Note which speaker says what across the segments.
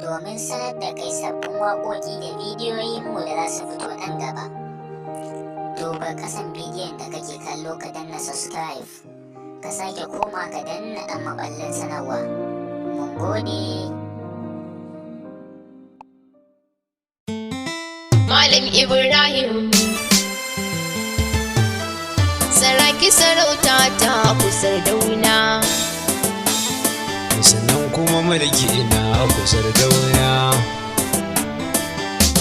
Speaker 1: domin sanar da kai sabbin waƙoƙi da bidiyoyinmu da za su fito nan gaba. Duba ƙasan bidiyon da kake kallo ka danna subscribe, ka sake koma ka danna ɗan maɓallin sanarwa. Mun gode.
Speaker 2: Malam Ibrahim, saraki sarauta ta kusar dauna,
Speaker 3: sannan kuma mulki na kusar dauna.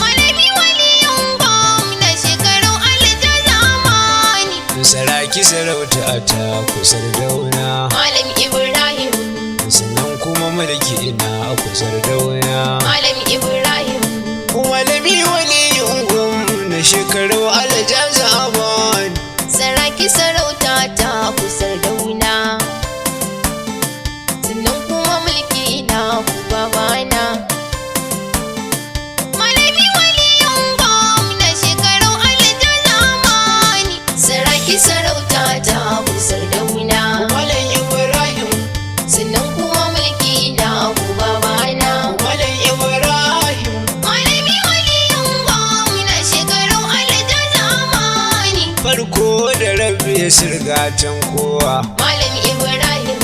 Speaker 2: malami waliyin gwamna shekarun alja zamani,
Speaker 3: Saraki sarauta ta kusar dauna.
Speaker 2: Malam Ibrahim,
Speaker 3: Sannan kuma mulki na kusar dauna.
Speaker 2: Malam Ibrahim,
Speaker 3: Malami waliyin gwamna shekaru alja zamani.
Speaker 2: saraki sarauta ta kusar dauna, sannan kuma mulki na ku babana. Malami waliyin gwamna shekarun alja zamani, saraki sarauta ta kusar dauna,
Speaker 3: Malam Ibrahim,
Speaker 2: sannan kuma mulki na ku babana.
Speaker 3: Malam Ibrahim,
Speaker 2: Malami waliyin gwamna shekarun alja zamani,
Speaker 3: farko da rabbi ya sirga can kowa.
Speaker 2: Malam Ibrahim,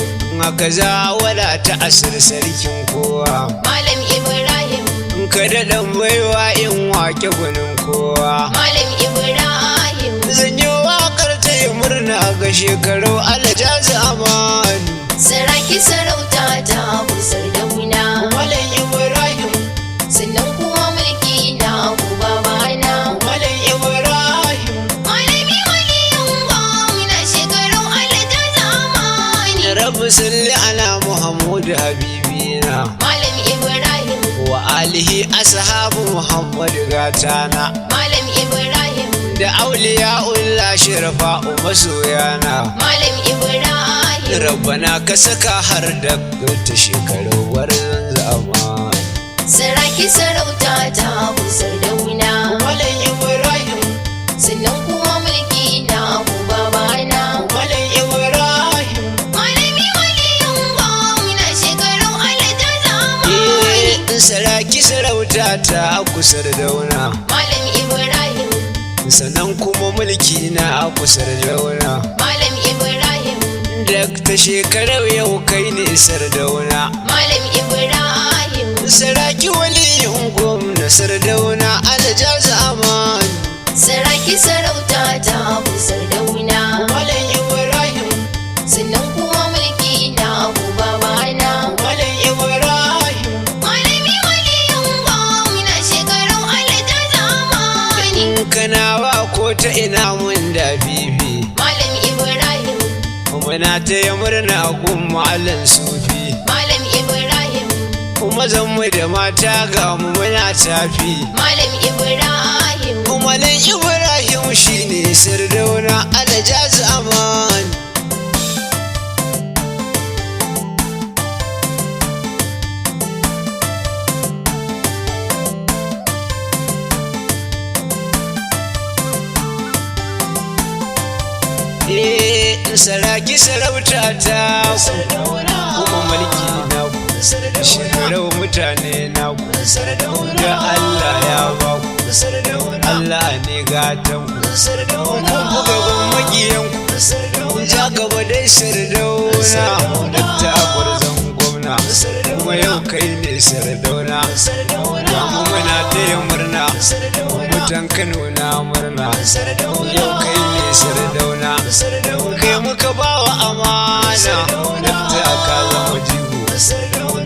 Speaker 3: Haka za wala ta asir sarkin kowa.
Speaker 2: Malam Ibrahim,
Speaker 3: Ka daɗan baiwa in wake gwanin kowa.
Speaker 2: Malam Ibrahim,
Speaker 3: Zan yi waƙar ta yi murna ga shekaru alja zamani.
Speaker 2: saraki sarauta ta kusar dauna,
Speaker 3: Malam Ibrahim,
Speaker 2: sannan kuma mulki na ku babana.
Speaker 3: Malam Ibrahim,
Speaker 2: Malami waliyin gwamna shekarun alja zamani,
Speaker 3: Rabbi salli ala Muhammadu habibina
Speaker 2: Malam Ibrahim,
Speaker 3: wa alihi ashabu Muhammadu gatana
Speaker 2: Malam Ibrahim,
Speaker 3: da auliya'ullah shirfa masoyana.
Speaker 2: Malam Ibrahim,
Speaker 3: Rabbana ka saka har da ta shekaru warzan zamani.
Speaker 2: saraki sarauta ta kusar dauna,
Speaker 3: Malam Ibrahim,
Speaker 2: sannan kuma mulki na ku babana.
Speaker 3: Malam Ibrahim,
Speaker 2: Malami waliyin gwamna shekarun alja zamani,
Speaker 3: saraki sarauta ta kusar dauna.
Speaker 2: Malam Ibrahim,
Speaker 3: Sannan kuma mulki na kusar dauna.
Speaker 2: Malam Ibrahim,
Speaker 3: Dakta shekarau yau kai ne sardauna.
Speaker 2: Malam Ibrahim,
Speaker 3: Saraki waliyin gwamna sardauna alja zamani.
Speaker 2: saraki sarauta ta kusar dauna,
Speaker 3: Malam Ibrahim,
Speaker 2: sannan kuma mulki na ku babana.
Speaker 3: Malam Ibrahim,
Speaker 2: Malami waliyin gwamna shekarun alja zamani,
Speaker 3: in kana ba ko ta ina mun da bibi.
Speaker 2: Malam Ibrahim,
Speaker 3: Muna ta yi murna gun malam sufi.
Speaker 2: Malam Ibrahim,
Speaker 3: Mazan mu da mata ga mu muna tafi.
Speaker 2: Malam Ibrahim,
Speaker 3: Malam Ibrahim shine sardauna alja zamani. Saraki sarauta ta kuma mulki na ku. Shekarau mutane na ku. Da Allah ya ba ku. Allah ne gatan ku. Kun buga ban makiyan ku. Ja gaba dai sardauna. Dakta gwarzon gwamna. Kuma yau kai ne sardauna. Ga mu muna taya murna. Mutan Kano na murna. Yau kai ne sardauna. Kai muka bawa amana. Dakta ka zama jigo.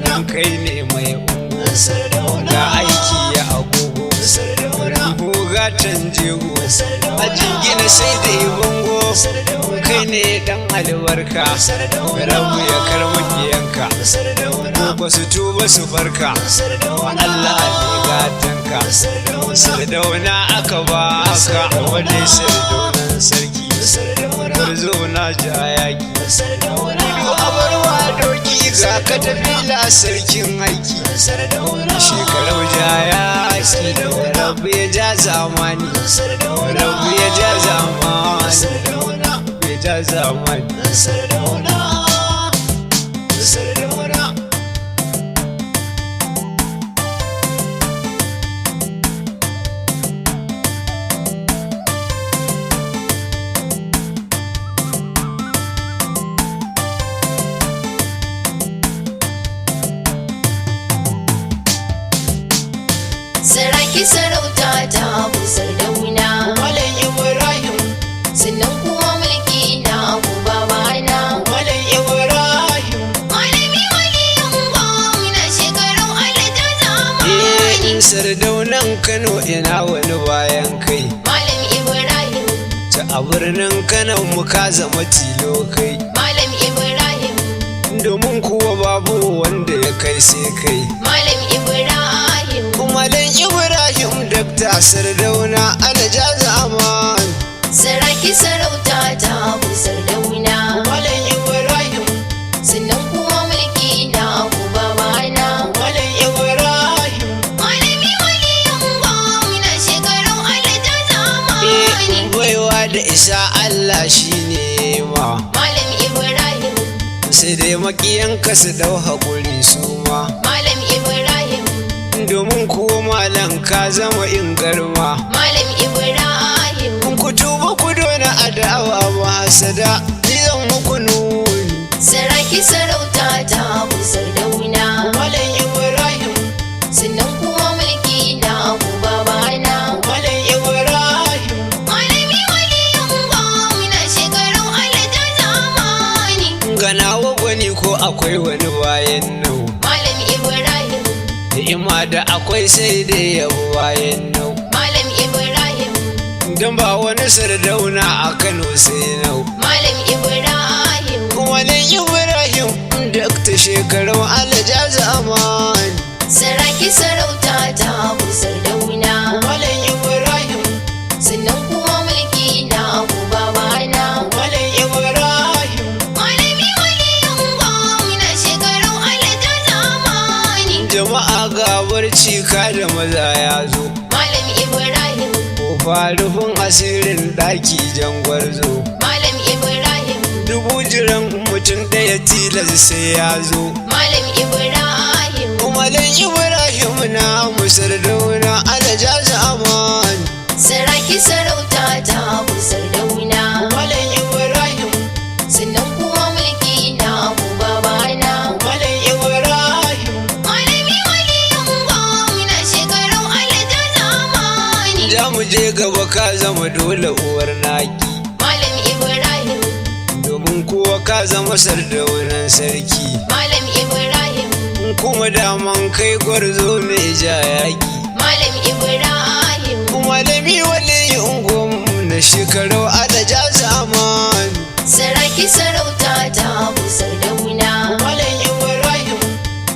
Speaker 3: Dan kai ne mai ungo. Ga aiki ya agogo. Ruhu gatan jego. A jingina sai da yi bango. Kai ne dan albarka. Rabu ya karmaki yanka. Ko su tuba su farka. Allah ne gatanka. Sardauna aka baka. Wale sardaunan sarki. Gwarzo na jayaki. Gudu a barwa doki ga ka tafila sarkin aiki. Shekarau jayaki. Rabu ya ja zamani. Rabu ya ja zamani. Ya ja zamani.
Speaker 2: Saraki sarauta ta Abu Sardauna.
Speaker 3: Malam Ibrahim,
Speaker 2: Sannan kuma mulki na Abu babana.
Speaker 3: Malam Ibrahim.
Speaker 2: Malami waliyin gwamna shekarun alata zamani.
Speaker 3: Sardaunan Kano ina wani bayan kai.
Speaker 2: Malam Ibrahim.
Speaker 3: Ta a birnin Kano mu ka zama tilo kai.
Speaker 2: Malam Ibrahim.
Speaker 3: Domin kuwa babu wanda ya kai sai kai.
Speaker 2: Malam Ibrahim.
Speaker 3: Malam Ibrahim Dakta Sardauna alaja zaman.
Speaker 2: Saraki sarauta ta Abu Sardauna.
Speaker 3: Malam Ibrahim.
Speaker 2: Sannan kuma mulki na Abu babana.
Speaker 3: Malam Ibrahim.
Speaker 2: Malami waliyin gwamna shekarun alata zamani.
Speaker 3: Baiwa da isa Allah shine ma.
Speaker 2: Malam Ibrahim.
Speaker 3: Sai dai makiyanka su dau haƙuri su ma.
Speaker 2: Malam Ibrahim.
Speaker 3: Domin kuwa malam ka zama in garma.
Speaker 2: Malam Ibrahim.
Speaker 3: Ku tuba ku dona adawa ba hasada, ni zan muku nuni.
Speaker 2: Saraki sarauta ta Abu Sardauna.
Speaker 3: Malam Ibrahim.
Speaker 2: Sannan kuma mulki na Abu babana.
Speaker 3: Malam Ibrahim.
Speaker 2: Malami waliyin gwamna shekarun alata zamani.
Speaker 3: Ganawa gwani ko akwai wani bayan nau.
Speaker 2: Malam Ibrahim.
Speaker 3: Ni'ima da akwai sai dai yabo bayan nau.
Speaker 2: Malam Ibrahim.
Speaker 3: Dan ba wani Sardauna a Kano sai nau.
Speaker 2: Malam Ibrahim.
Speaker 3: Malam Ibrahim Dakta shekarun alaja zaman.
Speaker 2: Saraki sarauta ta Abu Sardauna.
Speaker 3: Malam Ibrahim.
Speaker 2: Sannan kuma mulki na Abu babana.
Speaker 3: Malam Ibrahim.
Speaker 2: Malami waliyin gwamna shekarun alata zamani.
Speaker 3: Jama'a ga barci ka da maza ya zo.
Speaker 2: Malam Ibrahim.
Speaker 3: Kofa rufin asirin ɗaki jangwarzo.
Speaker 2: Malam Ibrahim.
Speaker 3: Dubu jiran mutum ɗaya tilas sai ya zo.
Speaker 2: Malam Ibrahim.
Speaker 3: Malam Ibrahim na Sardauna alaja zaman.
Speaker 2: Saraki sarauta ta Abu Sardauna.
Speaker 3: Malam Ibrahim.
Speaker 2: Sannan kuma mulki na Abu babana.
Speaker 3: Malam Ibrahim.
Speaker 2: Malami waliyin gwamna shekarun alata zamani.
Speaker 3: Za mu je gaba ka zama dole uwar naki.
Speaker 2: Malam Ibrahim.
Speaker 3: Domin kuwa ka zama Sardaunan sarki.
Speaker 2: Malam Ibrahim.
Speaker 3: Kuma daman kai gwarzo mai ja yaki.
Speaker 2: Malam Ibrahim.
Speaker 3: Malami waliyin gwamna shekarau alaja zaman.
Speaker 2: Saraki sarauta ta Abu Sardauna.
Speaker 3: Malam Ibrahim.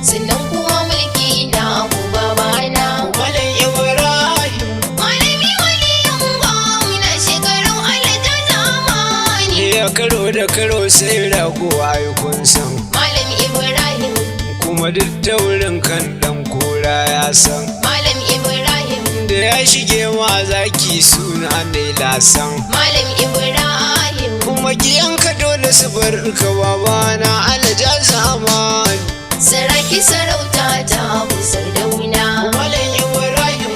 Speaker 2: Sannan kuma mulki na Abu babana.
Speaker 3: Malam Ibrahim.
Speaker 2: Malami waliyin gwamna shekarun alata zamani.
Speaker 3: Ya karo da karo sai rago ai kun san.
Speaker 2: Malam Ibrahim.
Speaker 3: Kuma duk taurin kan dan kora ya san.
Speaker 2: Malam Ibrahim.
Speaker 3: Da ya shige ma zaki suna ne lasan.
Speaker 2: Malam Ibrahim.
Speaker 3: Kuma giyanka dole su bar ka babana alaja zaman.
Speaker 2: Saraki sarauta ta Abu Sardauna.
Speaker 3: Malam Ibrahim.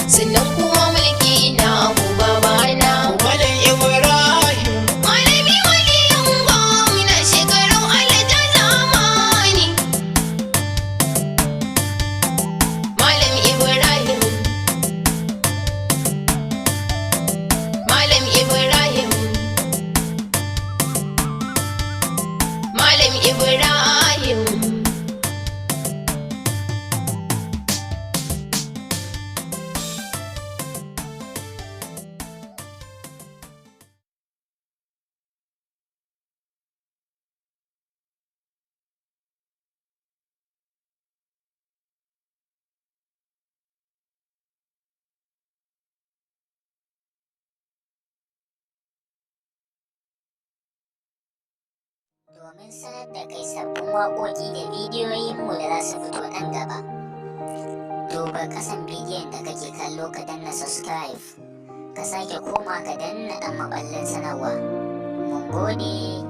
Speaker 2: Sannan kuma mulki na Abu babana.
Speaker 3: Malam Ibrahim.
Speaker 2: Malami waliyin gwamna shekarun alata zamani. Malam Ibrahim. Malam Ibrahim. Malam Ibrahim.
Speaker 1: domin sanar da kai sabbin waƙoƙi da bidiyoyinmu da za su fito nan gaba. Duba kasan bidiyon da kake kallo ka danna subscribe, ka sake koma ka danna ɗan maɓallin sanarwa. Mun gode.